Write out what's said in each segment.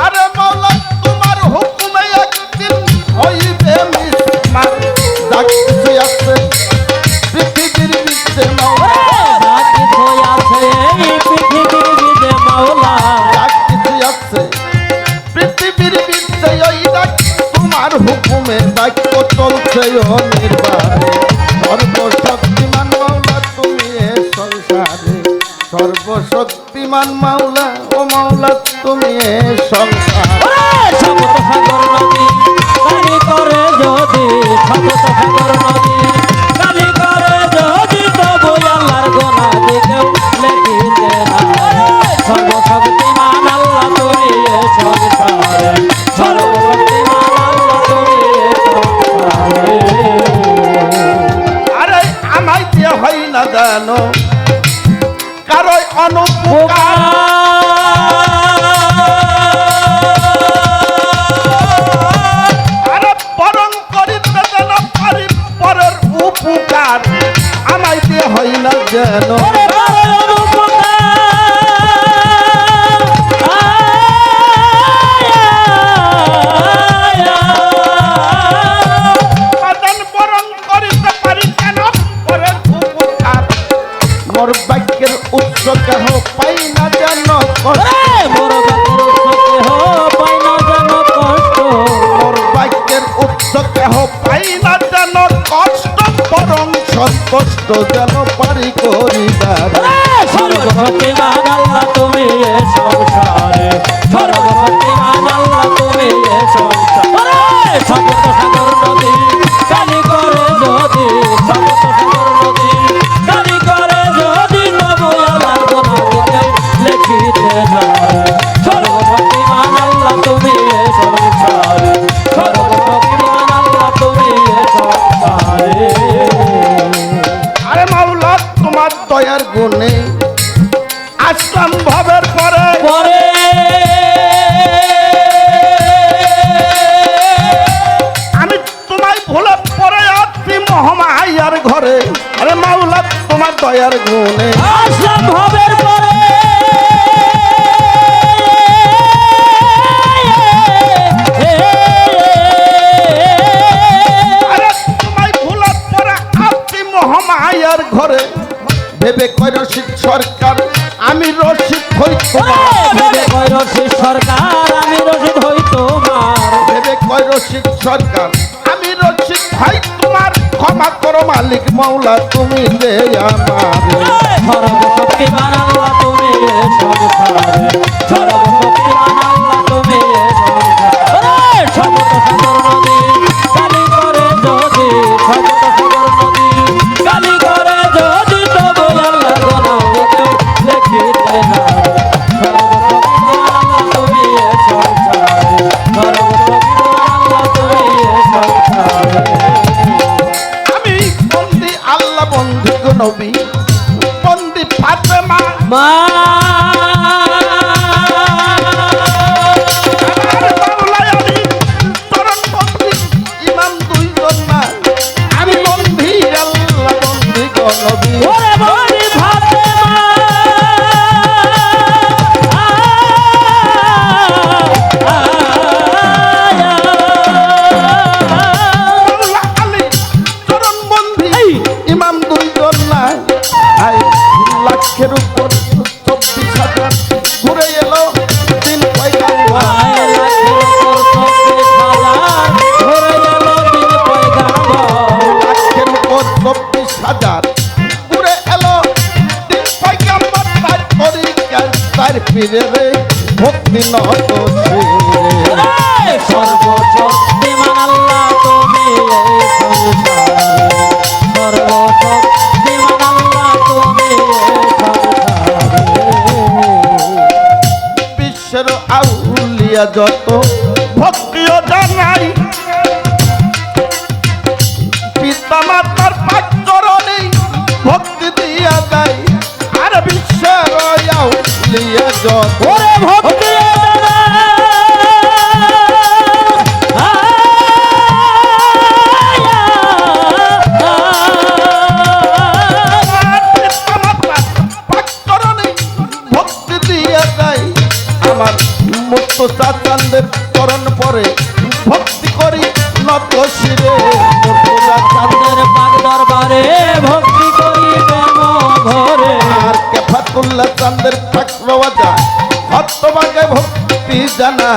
আরে মাওলা তোমার হুকুমে একদিন হইবে মিসমার যা কিছু আছে পৃথিবীর ভিতরে মাওলা যা কিছু আছে এই পৃথিবীর ভিতরে মাওলা যা কিছু আছে পৃথিবীর ভিতরে ওই দেখ তোমার হুকুমে বাক্য চলছে অনির্বাণে সর্বশক্তিমান মাওলা তুমি এ সংসারে সর্বশক্তিমান মাওলা ও মাওলা তুমি এ সংসারে শপথ সাগর নদী কালি করে যদি শপথ সাগর নদী কালি করে যদি তবু আল্লাহর গোনা দিকেও লেখিতে না সর্বশক্তিমান আল্লাহ তুমি এ সংসারে সর্বশক্তিমান আল্লাহ তুমি এ সংসারে আরে আমায় দিয়ে হয় না জানো কারো অনুপকার আরে বরং করিতে যেন পারি পরের উপকার আমায় দিয়ে হয় না যেন বরং করিতে পারি কেন পরের উপকার মোর বাক্যের উৎস কেহ পাই না যেন মোর বাক্যের উৎস কেহ পাই না যেন কষ্ট বরং সন্তুষ্ট যেন পারি করিবার সর্বশক্তিমান আল্লাহ তুমি এ সংসারে সর্বশক্তিমান আল্লাহ তুমি এ সংসারে শপথ সাগর নদী কালি করে যদি শপথ সাগর নদী কালি করে যদি নবু আল্লাহর গোনা দিকেও লেখিতে যায় সর্বশক্তিমান আল্লাহ তুমি এ সংসারে সর্বশক্তিমান আল্লাহ তুমি এ সংসারে আরে মাওলা তোমার দয়ার গুণে আসলাম ভবের পরে পরে আমি তোমায় ভুলে পরে আছি মহামায়ার ঘরে আরে মাওলা তোমার দয়ার গুণে আসলাম ভবের পরে আরে তোমায় ভুলে পরে আছি মহামায়ার ঘরে ভেবে কই রশিদ সরকার আমি রশিদ হই তোমার ভেবে কই রশিদ সরকার আমি রশিদ হই তোমার ভেবে কই রশিদ সরকার আমি রশিদ হই তোমার ক্ষমা করো মালিক মাওলা তুমি যে আমার সর্বশক্তিমান আল্লাহ তুমি এ সংসারে সর্বশক্তিমান আল্লাহ তুমি এ সংসারে শপথ সাগর নদী কালি করে যদি শপথ সাগর নদী কালি করে যদি তবু আল্লাহর গোনা দিকেও লেখিতে না সর্বশক্তিমান আল্লাহ তুমি এ সংসারে সর্বশক্তিমান আল্লাহ তুমি এ সংসারে আমি বন্দি আল্লাহ বন্দি গো নবী বন্দি ফাতেমা মা আমার বাংলায় আমি চরণ বন্দি ইমাম দুইজন না আমি বন্দি আল্লাহ বন্দি গো নবী ওরে বলি ফাতেমা বাংলা আলী চরণ বন্দি ইমাম দুইজন না আই লাখের উপর 24,000 ঘুরে এলো দিন পয়গাম লাখের উপর 24,000 ঘুরে এলো দিন পয়গাম তার তরিকার তার পীরে রে ভক্তি নত সর্বশক্তিমান আল্লাহ তুমি এই সংসারে সর্বশক্তিমান আল্লাহ তুমি এই সংসারে বিশ্বের আউলিয়া যত ভক্তিও জানাই পিতা মাতার পাচরণে ভক্তি দিয়া যায় আর বিশ্বের আউলিয়া যত ওরে ভক্তি পিতা মাতার পাচরণে ভক্তি দিয়া যায় আমার মুর্তজা চাঁদের চরণ পরে ভক্তি করি নত শিরে মুর্তজা চাঁদের চাঁদের পাক দরবারে ভক্তি করি প্রেম ভরে আর কেফাতুল্লাহ চাঁদের ঠাকুরওয়াজা হতবাগে ভক্তি জানা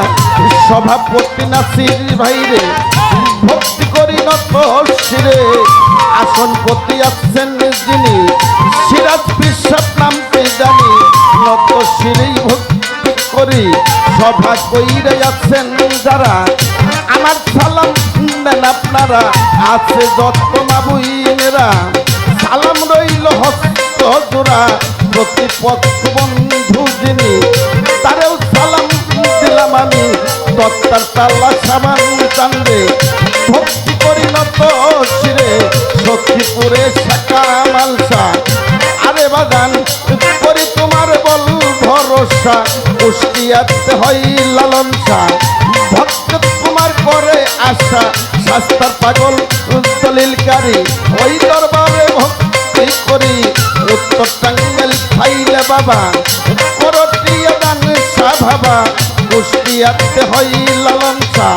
সভাপতি নাসির ভাইরে ভক্তি করি নত শিরে আসনপতি আছেন যিনি সিরাজ বিশ্বাস নামটি জানি নত শিরেই ভক্তি করি সভা কইরে আছেন যারা আমার সালাম নেন আপনারা আছে যত মাবুইনেরা সালাম রইল হস্ত জোড়া প্রতিপক্ষ বন্ধু যিনি তারেও সালাম দিলাম আমি দত্তার তাল্লা সাবান চান্দে ভক্তি করি নত শিরে সখীপুরে শাখা মালসা আরে বাগান করি তোমার বল ভরসা কুষ্টিয়াতে হয় লালন শাহ ভক্ত তোমার করে আশা শাস্তার পাগল দলিলকারী ওই দরবারে ভক্তি করি উত্তর টাঙ্গাইল খাইলে বাবা করটিয়া দান শাহ বাবা কুষ্টিয়াতে হয় লালন শাহ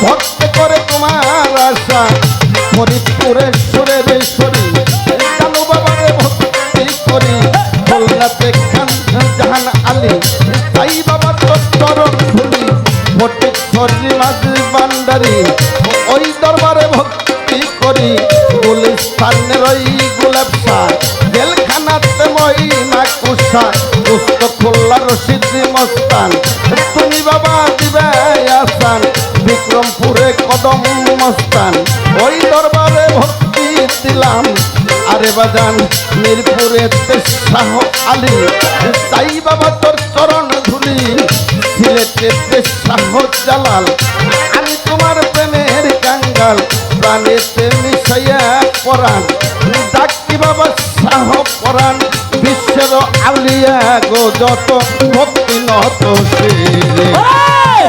ভক্ত করে তোমার আশা ফরিদপুরে সুরেশ্বরী জানু বাবারে ভক্তি করি খুলনাতে খান জাহান আলী সাই বাবা তোর চরণ ধুলি ফটিকছড়ি মাঝ বান্ডারি ওই দরবারে ভক্তি করি গুলিস্তানের ওই গোলাপ শাহ জেলখানাতে মহিনা কুষা দুস্থ খোল্লা রশিদ মস্তান তুমি বাবা দিবে আসান বিক্রমপুরে কদম মস্তান ওই দরবারে ভক্তি দিলাম আরে বাজান মিরপুরে শাহ আলী সাই বাবা তোর চরণ ধুলি সিলেটে শাহ জালাল আমি তোমার প্রেমের কাঙ্গাল প্রাণেতে মিশাইয়া পরাণ ডাকি বাবা শাহ পরাণ বিশ্বের আউলিয়া গো যত ভক্তি নত শিরে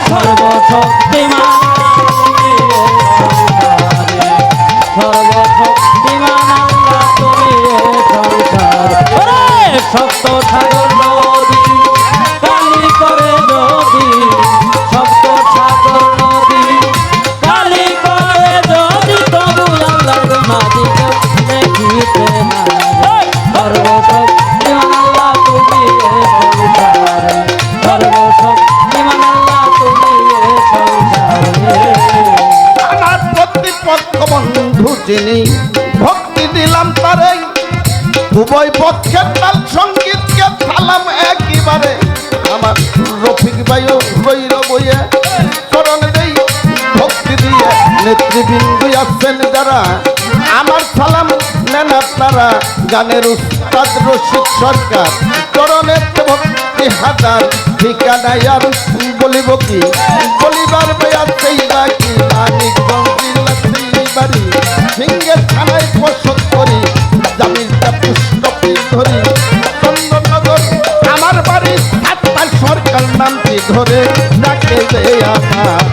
সর্বশক্তিমান সর্বশক্তিমান আল্লাহ তুমি সংসার সপ্ত সাগর নদী কালি করে নদী সপ্ত সাগর নদী কালি করে যদি তবু আল্লাহর মাঝি দেখিতে না সর্বশক্তিমান আল্লাহ তুমি সংসার সর্বশক্তিমান আল্লাহ তুমি সংসার আমার প্রতিপক্ষ বন্ধু যিনি ভক্তি দিলাম তারে উভয় পক্ষের তাল সঙ্গীতকে সালাম একেবারে আমার রফিক ভাইও রইল বইয়ে চরণ দেই ভক্তি দিয়ে নেতৃবৃন্দ আছেন যারা আমার সালাম নেন আপনারা গানের উস্তাদ রশিদ সরকার চরণের ভক্তি হাজার ঠিকানায় আর বলিব কি বলিবার বেয়াতেই বাকি মানিকগঞ্জ জেলা বাড়ি সিংহের থানায় বসত করি জামিলটা পুষ্পটি ধরি চন্দননগর আমার বাড়ি সাতটা সরকার নামটি ধরে ডাকে যে আমার